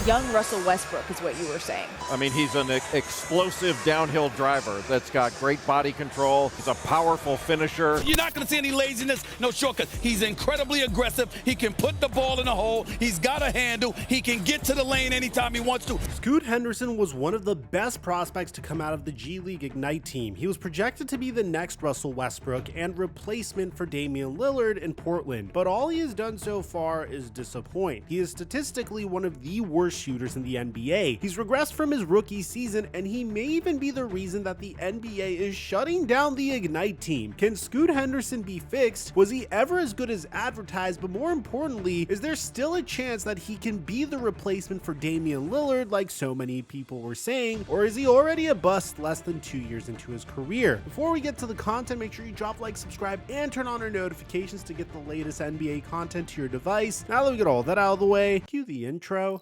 young Russell Westbrook is what you were saying. I mean, he's an explosive downhill driver that's got great body control. He's a powerful finisher. You're not going to see any laziness, no shortcut. He's incredibly aggressive. He can put the ball in the hole. He's got a handle. He can get to the lane anytime he wants to. Scoot Henderson was one of the best prospects to come out of the G League Ignite team. He was projected to be the next Russell Westbrook and replacement for Damian Lillard in Portland, but all he has done so far is disappoint. He is statistically one of the worst shooters in the NBA. He's regressed from his rookie season, and he may even be the reason that the NBA is shutting down the Ignite team. Can Scoot Henderson be fixed? Was he ever as good as advertised? But more importantly, is there still a chance that he can be the replacement for Damian Lillard like so many people were saying, or is he already a bust less than 2 years into his career? Before we get to the content, make sure you drop like, subscribe, and turn on our notifications to get the latest NBA content to your device. Now that we get all that out of the way, cue the intro.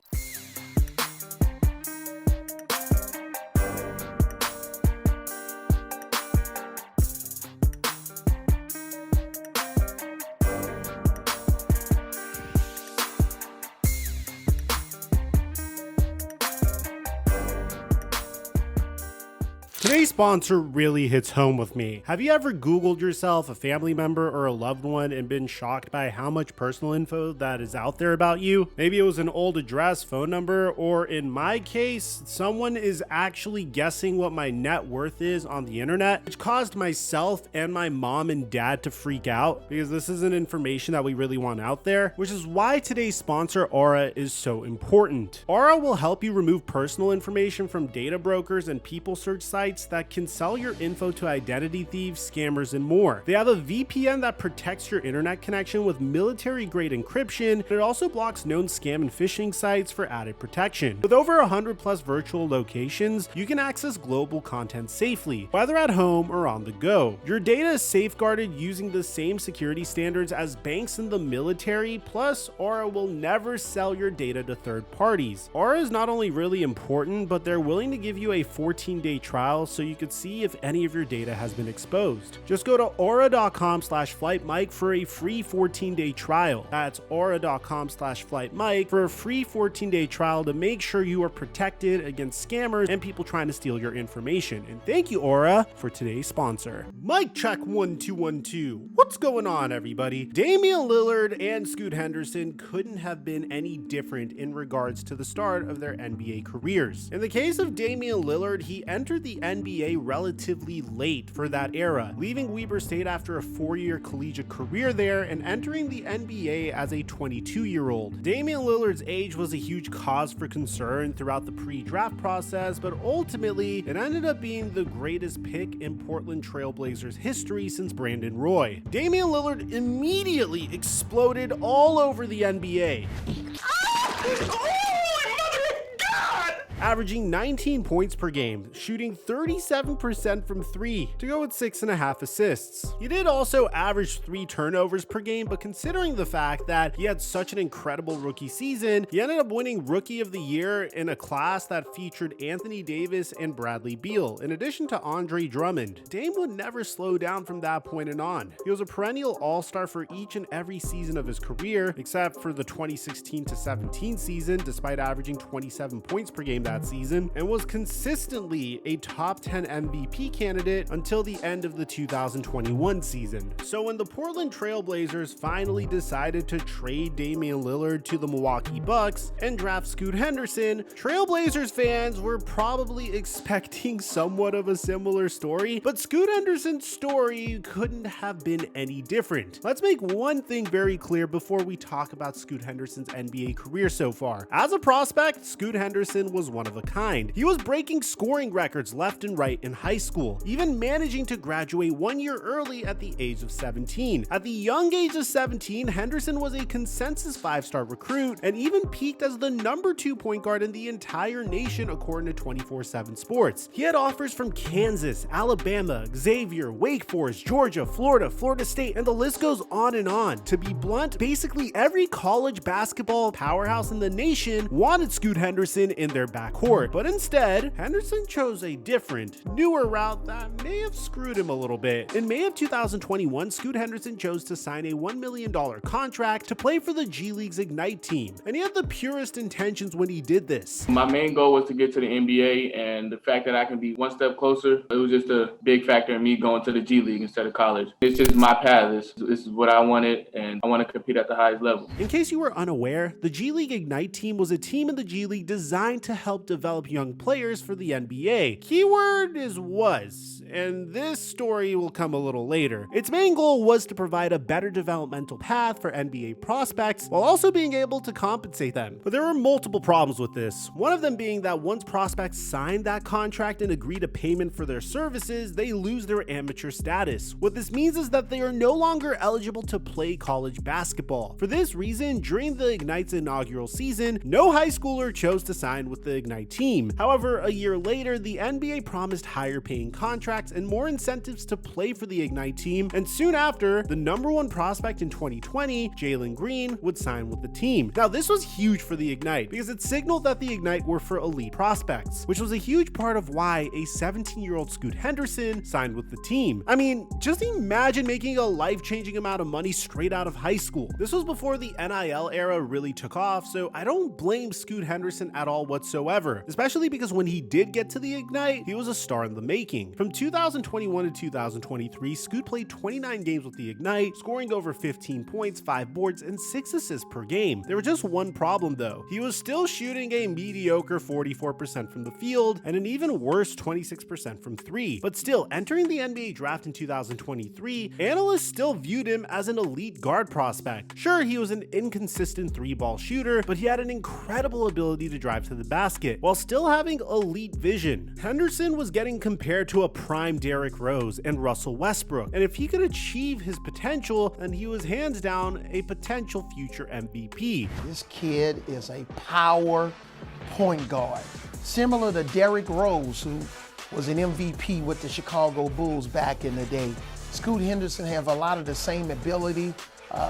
Today's sponsor really hits home with me. Have you ever Googled yourself, a family member, or a loved one and been shocked by how much personal info that is out there about you? Maybe it was an old address, phone number, or in my case, someone is actually guessing what my net worth is on the internet, which caused myself and my mom and dad to freak out because this isn't information that we really want out there, which is why today's sponsor, Aura, is so important. Aura will help you remove personal information from data brokers and people search sites that can sell your info to identity thieves, scammers, and more. They have a VPN that protects your internet connection with military-grade encryption, and it also blocks known scam and phishing sites for added protection. With over 100 plus virtual locations, you can access global content safely, whether at home or on the go. Your data is safeguarded using the same security standards as banks and the military, plus Aura will never sell your data to third parties. Aura is not only really important, but they're willing to give you a 14-day trial so you could see if any of your data has been exposed. Just go to aura.com/flightmike for a free 14-day trial. That's aura.com/flightmike for a free 14-day trial to make sure you are protected against scammers and people trying to steal your information. And thank you, Aura, for today's sponsor. Mic check 1 2 1 2. What's going on, everybody? Damian Lillard and Scoot Henderson couldn't have been any different in regards to the start of their NBA careers. In the case of Damian Lillard, he entered the NBA relatively late for that era, leaving Weber State after a 4-year collegiate career there and entering the NBA as a 22-year-old. Damian Lillard's age was a huge cause for concern throughout the pre-draft process, but ultimately it ended up being the greatest pick in Portland Trail Blazers history since Brandon Roy. Damian Lillard immediately exploded all over the NBA. Averaging 19 points per game, shooting 37% from 3 to go with 6.5 assists. He did also average 3 turnovers per game, but considering the fact that he had such an incredible rookie season, he ended up winning Rookie of the Year in a class that featured Anthony Davis and Bradley Beal, in addition to Andre Drummond. Dame would never slow down from that point on. He was a perennial all-star for each and every season of his career, except for the 2016-17 season, despite averaging 27 points per game that season, and was consistently a top 10 MVP candidate until the end of the 2021 season. So when the Portland Trail Blazers finally decided to trade Damian Lillard to the Milwaukee Bucks and draft Scoot Henderson, Trail Blazers fans were probably expecting somewhat of a similar story, but Scoot Henderson's story couldn't have been any different. Let's make one thing very clear before we talk about Scoot Henderson's NBA career so far. As a prospect, Scoot Henderson was one of a kind. He was breaking scoring records left and right in high school, even managing to graduate 1 year early at the age of 17. At the young age of 17, Henderson was a consensus 5-star recruit and even peaked as the number 2 point guard in the entire nation according to 24/7 Sports. He had offers from Kansas, Alabama, Xavier, Wake Forest, Georgia, Florida, Florida State, and the list goes on and on. To be blunt, basically every college basketball powerhouse in the nation wanted Scoot Henderson in their backcourt. court. But instead, Henderson chose a different, newer route that may have screwed him a little bit. In May of 2021, Scoot Henderson chose to sign a $1 million contract to play for the G League's Ignite team, and he had the purest intentions when he did this. My main goal was to get to the NBA, and the fact that I can be one step closer, it was just a big factor in me going to the G League instead of college. It's just my path. This is what I wanted, and I want to compete at the highest level. In case you were unaware, the G League Ignite team was a team in the G League designed to help develop young players for the NBA. Keyword is was, and this story will come a little later. Its main goal was to provide a better developmental path for NBA prospects while also being able to compensate them. But there were multiple problems with this, one of them being that once prospects signed that contract and agreed to payment for their services, they lose their amateur status. What this means is that they are no longer eligible to play college basketball. For this reason, during the Ignite's inaugural season, no high schooler chose to sign with the Ignite team. However, a year later, the NBA promised higher paying contracts and more incentives to play for the Ignite team, and soon after, the #1 prospect in 2020, Jalen Green, would sign with the team. Now, this was huge for the Ignite because it signaled that the Ignite were for elite prospects, which was a huge part of why a 17-year-old Scoot Henderson signed with the team. I mean, just imagine making a life-changing amount of money straight out of high school. This was before the NIL era really took off, so I don't blame Scoot Henderson at all whatsoever, especially because when he did get to the Ignite, he was a star in the making. From 2021 to 2023, Scoot played 29 games with the Ignite, scoring over 15 points, 5 boards, and 6 assists per game. There was just one problem though. He was still shooting a mediocre 44% from the field and an even worse 26% from 3. But still, entering the NBA draft in 2023, analysts still viewed him as an elite guard prospect. Sure, he was an inconsistent 3-ball shooter, but he had an incredible ability to drive to the basket while still having elite vision. Henderson was getting compared to a prime Derrick Rose and Russell Westbrook, and if he could achieve his potential, then he was hands down a potential future MVP. This kid is a power point guard, similar to Derrick Rose, who was an MVP with the Chicago Bulls back in the day. Scoot Henderson have a lot of the same ability,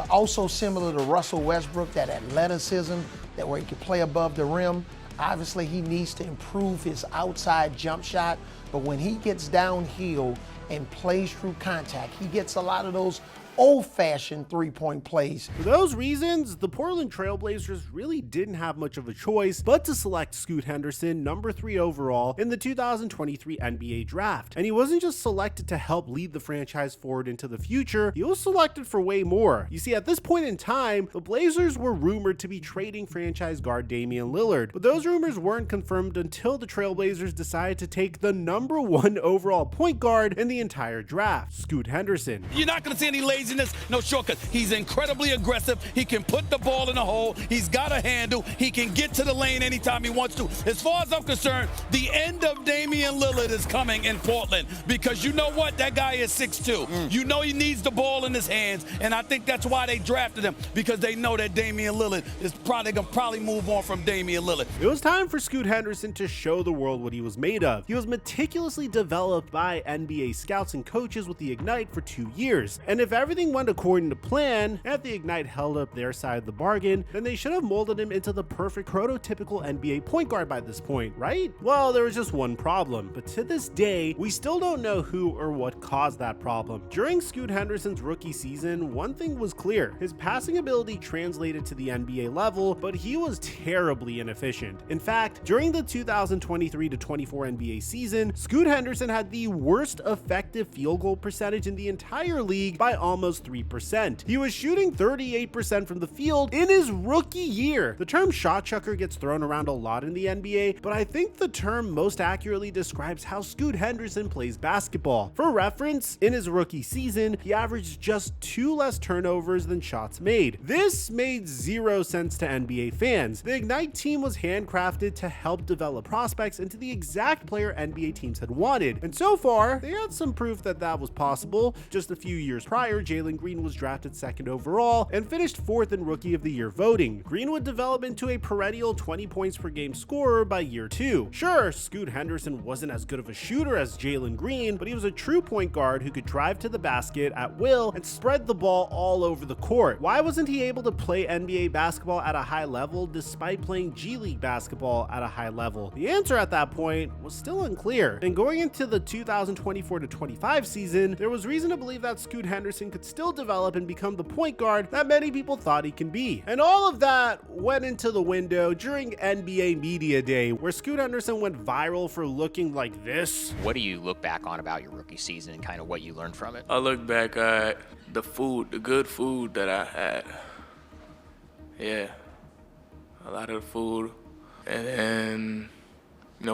also similar to Russell Westbrook, that athleticism, that where he can play above the rim. Obviously, he needs to improve his outside jump shot, but when he gets downhill and plays through contact, he gets a lot of those old-fashioned three-point plays. For those reasons, the Portland Trail Blazers really didn't have much of a choice but to select Scoot Henderson, #3 overall, in the 2023 NBA draft. And he wasn't just selected to help lead the franchise forward into the future, he was selected for way more. You see, at this point in time, the Blazers were rumored to be trading franchise guard Damian Lillard, but those rumors weren't confirmed until the Trail Blazers decided to take the #1 overall point guard in the entire draft, Scoot Henderson. You're not going to see any laziness, no shortcut. He's incredibly aggressive. He can put the ball in the hole. He's got a handle. He can get to the lane anytime he wants to. As far as I'm concerned, the end of Damian Lillard is coming in Portland because you know what? That guy is 6'2". You know he needs the ball in his hands, and I think that's why they drafted him, because they know that Damian Lillard is probably going to move on from Damian Lillard. It was time for Scoot Henderson to show the world what he was made of. He was meticulously developed by NBA scouts and coaches with the Ignite for 2 years, and if everything went according to plan, and the Ignite held up their side of the bargain, then they should have molded him into the perfect prototypical NBA point guard by this point, right? Well, there was just one problem, but to this day, we still don't know who or what caused that problem. During Scoot Henderson's rookie season, one thing was clear. His passing ability translated to the NBA level, but he was terribly inefficient. In fact, during the 2023-24 NBA season, Scoot Henderson had the worst effective field goal percentage in the entire league by almost 3%. He was shooting 38% from the field in his rookie year. The term shot chucker gets thrown around a lot in the NBA, but I think the term most accurately describes how Scoot Henderson plays basketball. For reference, in his rookie season, he averaged just 2 less turnovers than shots made. This made zero sense to NBA fans. The Ignite team was handcrafted to help develop prospects into the exact player NBA teams had wanted, and so far, they had some proof that that was possible. Just a few years prior, Jalen Green was drafted 2nd overall and finished 4th in Rookie of the Year voting. Green would develop into a perennial 20 points per game scorer by year 2. Sure, Scoot Henderson wasn't as good of a shooter as Jalen Green, but he was a true point guard who could drive to the basket at will and spread the ball all over the court. Why wasn't he able to play NBA basketball at a high level despite playing G League basketball at a high level? The answer at that point was still unclear. And going into the 2024-25 season, there was reason to believe that Scoot Henderson could still develop and become the point guard that many people thought he can be. And all of that went into the window during NBA Media Day, where Scoot Henderson went viral for looking like this. What do you look back on about your rookie season and kind of what you learned from it? I look back at the food, the good food that I had. Yeah, a lot of the food, and then,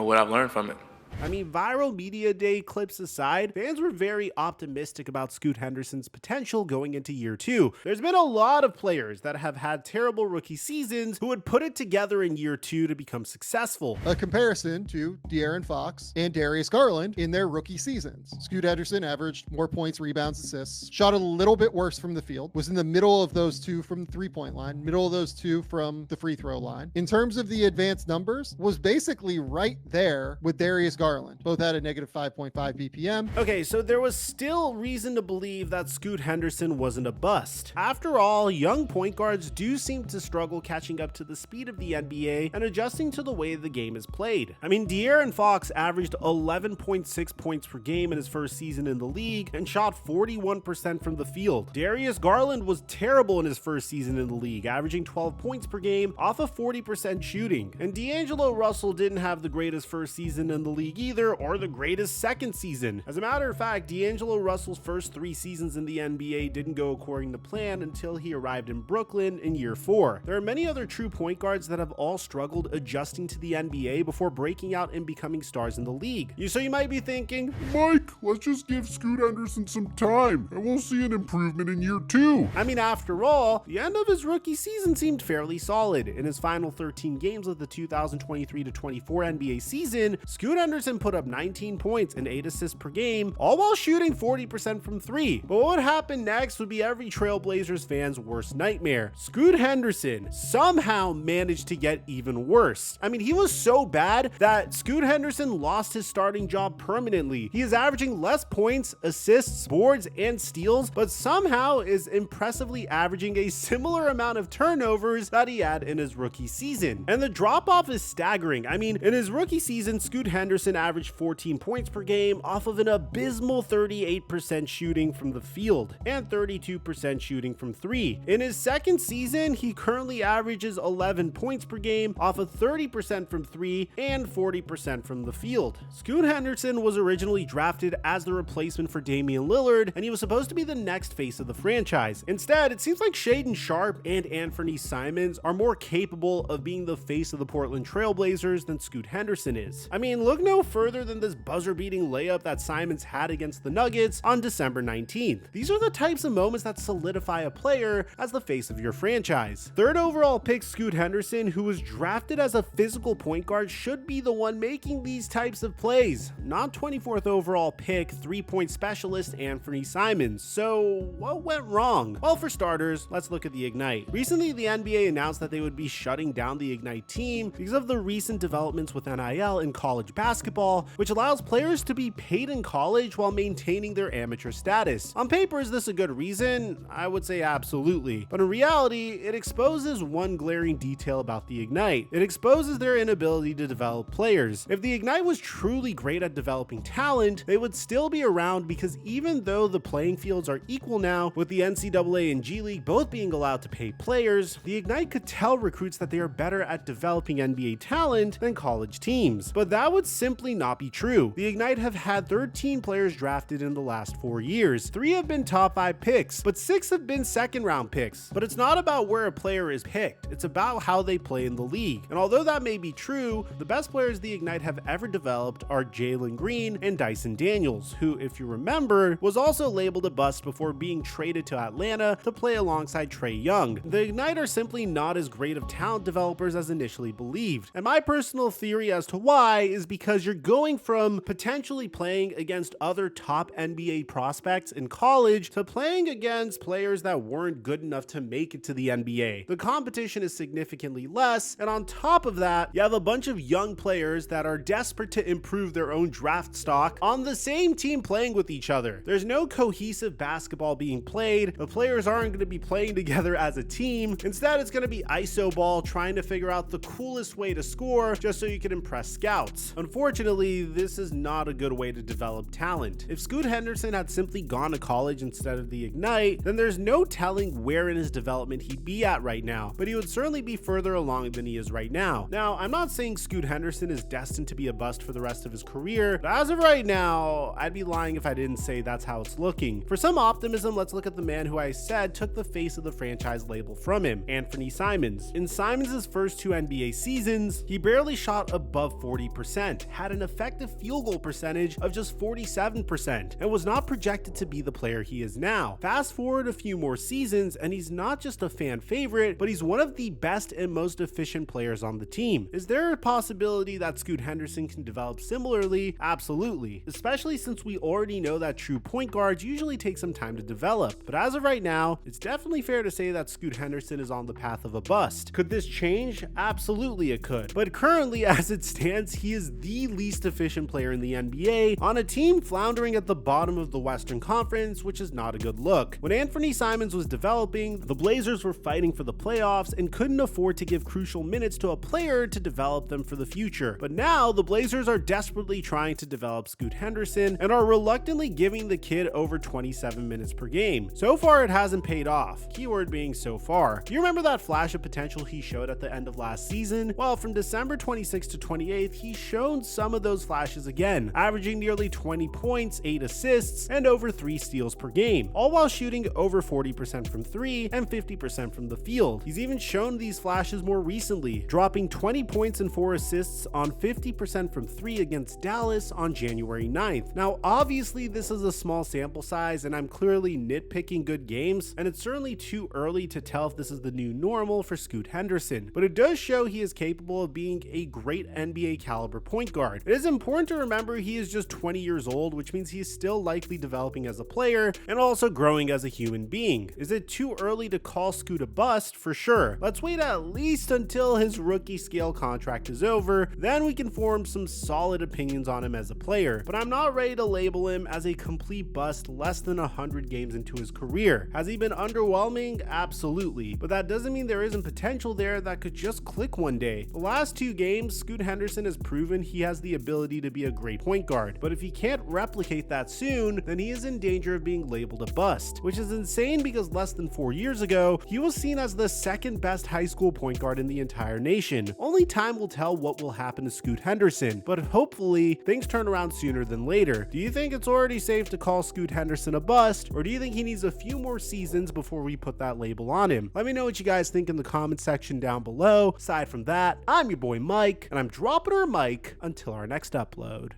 what I've learned from it. I mean, viral media day clips aside, fans were very optimistic about Scoot Henderson's potential going into year 2. There's been a lot of players that have had terrible rookie seasons who would put it together in year 2 to become successful. A comparison to De'Aaron Fox and Darius Garland in their rookie seasons. Scoot Henderson averaged more points, rebounds, assists, shot a little bit worse from the field, was in the middle of those two from the 3-point line, middle of those two from the free throw line. In terms of the advanced numbers, was basically right there with Darius Garland. Both had a negative 5.5 BPM. Okay, so there was still reason to believe that Scoot Henderson wasn't a bust. After all, young point guards do seem to struggle catching up to the speed of the NBA and adjusting to the way the game is played. I mean, De'Aaron Fox averaged 11.6 points per game in his first season in the league and shot 41% from the field. Darius Garland was terrible in his first season in the league, averaging 12 points per game off of 40% shooting. And D'Angelo Russell didn't have the greatest first season in the league either, or the greatest second season. As a matter of fact, D'Angelo Russell's first 3 seasons in the NBA didn't go according to plan until he arrived in Brooklyn in year 4. There are many other true point guards that have all struggled adjusting to the NBA before breaking out and becoming stars in the league. So you might be thinking, Mike, let's just give Scoot Henderson some time and we'll see an improvement in year 2. I mean, after all, the end of his rookie season seemed fairly solid. In his final 13 games of the 2023-24 NBA season, Scoot Henderson put up 19 points and 8 assists per game, all while shooting 40% from 3. But what would happen next would be every Trailblazers fan's worst nightmare. Scoot Henderson somehow managed to get even worse. I mean, he was so bad that Scoot Henderson lost his starting job permanently. He is averaging less points, assists, boards, and steals, but somehow is impressively averaging a similar amount of turnovers that he had in his rookie season. And the drop-off is staggering. I mean, in his rookie season, Scoot Henderson averaged 14 points per game off of an abysmal 38% shooting from the field and 32% shooting from 3. In his second season, he currently averages 11 points per game off of 30% from 3 and 40% from the field. Scoot Henderson was originally drafted as the replacement for Damian Lillard, and he was supposed to be the next face of the franchise. Instead, it seems like Shaedon Sharpe and Anthony Simons are more capable of being the face of the Portland Trailblazers than Scoot Henderson is. I mean, look no further than this buzzer-beating layup that Simons had against the Nuggets on December 19th. These are the types of moments that solidify a player as the face of your franchise. 3rd overall pick Scoot Henderson, who was drafted as a physical point guard, should be the one making these types of plays, not 24th overall pick 3-point specialist Anthony Simons. So what went wrong? Well, for starters, let's look at the Ignite. Recently, the NBA announced that they would be shutting down the Ignite team because of the recent developments with NIL in college basketball, which allows players to be paid in college while maintaining their amateur status. On paper, is this a good reason? I would say absolutely. But in reality, it exposes one glaring detail about the Ignite. It exposes their inability to develop players. If the Ignite was truly great at developing talent, they would still be around, because even though the playing fields are equal now, with the NCAA and G League both being allowed to pay players, the Ignite could tell recruits that they are better at developing NBA talent than college teams. But that would simply not be true. The Ignite have had 13 players drafted in the last 4 years. 3 have been top 5 picks, but 6 have been second round picks. But it's not about where a player is picked, it's about how they play in the league. And although that may be true, the best players the Ignite have ever developed are Jalen Green and Dyson Daniels, who, if you remember, was also labeled a bust before being traded to Atlanta to play alongside Trae Young. The Ignite are simply not as great of talent developers as initially believed. And my personal theory as to why is because because you're going from potentially playing against other top NBA prospects in college to playing against players that weren't good enough to make it to the NBA. The competition is significantly less, and on top of that, you have a bunch of young players that are desperate to improve their own draft stock on the same team playing with each other. There's no cohesive basketball being played. The players aren't going to be playing together as a team. Instead, it's going to be ISO ball, trying to figure out the coolest way to score just so you can impress scouts. Unfortunately, this is not a good way to develop talent. If Scoot Henderson had simply gone to college instead of the Ignite, then there's no telling where in his development he'd be at right now, but he would certainly be further along than he is right now. Now, I'm not saying Scoot Henderson is destined to be a bust for the rest of his career, but as of right now, I'd be lying if I didn't say that's how it's looking. For some optimism, let's look at the man who I said took the face of the franchise label from him, Anthony Simons. In Simons' first 2 NBA seasons, he barely shot above 40%, had an effective field goal percentage of just 47%, and was not projected to be the player he is now. Fast forward a few more seasons, and he's not just a fan favorite, but he's one of the best and most efficient players on the team. Is there a possibility that Scoot Henderson can develop similarly? Absolutely, especially since we already know that true point guards usually take some time to develop. But as of right now, it's definitely fair to say that Scoot Henderson is on the path of a bust. Could this change? Absolutely it could. But currently, as it stands, he is the least efficient player in the NBA on a team floundering at the bottom of the Western Conference, which is not a good look. When Anthony Simons was developing, the Blazers were fighting for the playoffs and couldn't afford to give crucial minutes to a player to develop them for the future. But now, the Blazers are desperately trying to develop Scoot Henderson and are reluctantly giving the kid over 27 minutes per game. So far, it hasn't paid off. Keyword being so far. Do you remember that flash of potential he showed at the end of last season? Well, from December 26th to 28th, he's shown some of those flashes again, averaging nearly 20 points, 8 assists, and over 3 steals per game, all while shooting over 40% from 3 and 50% from the field. He's even shown these flashes more recently, dropping 20 points and 4 assists on 50% from 3 against Dallas on January 9th. Now, obviously, this is a small sample size, and I'm clearly nitpicking good games, and it's certainly too early to tell if this is the new normal for Scoot Henderson, but it does show he is capable of being a great NBA caliber point guard. It is important to remember he is just 20 years old, which means he is still likely developing as a player and also growing as a human being. Is it too early to call Scoot a bust? For sure. Let's wait at least until his rookie scale contract is over, then we can form some solid opinions on him as a player, but I'm not ready to label him as a complete bust less than 100 games into his career. Has he been underwhelming? Absolutely, but that doesn't mean there isn't potential there that could just click one day. The last 2 games, Scoot Henderson has proven he has the ability to be a great point guard, but if he can't replicate that soon, then he is in danger of being labeled a bust, which is insane because less than 4 years ago, he was seen as the second best high school point guard in the entire nation. Only time will tell what will happen to Scoot Henderson, but hopefully things turn around sooner than later. Do you think it's already safe to call Scoot Henderson a bust, or do you think he needs a few more seasons before we put that label on him? Let me know what you guys think in the comment section down below. Aside from that, I'm your boy Mike, and I'm dropping our mic until our next upload.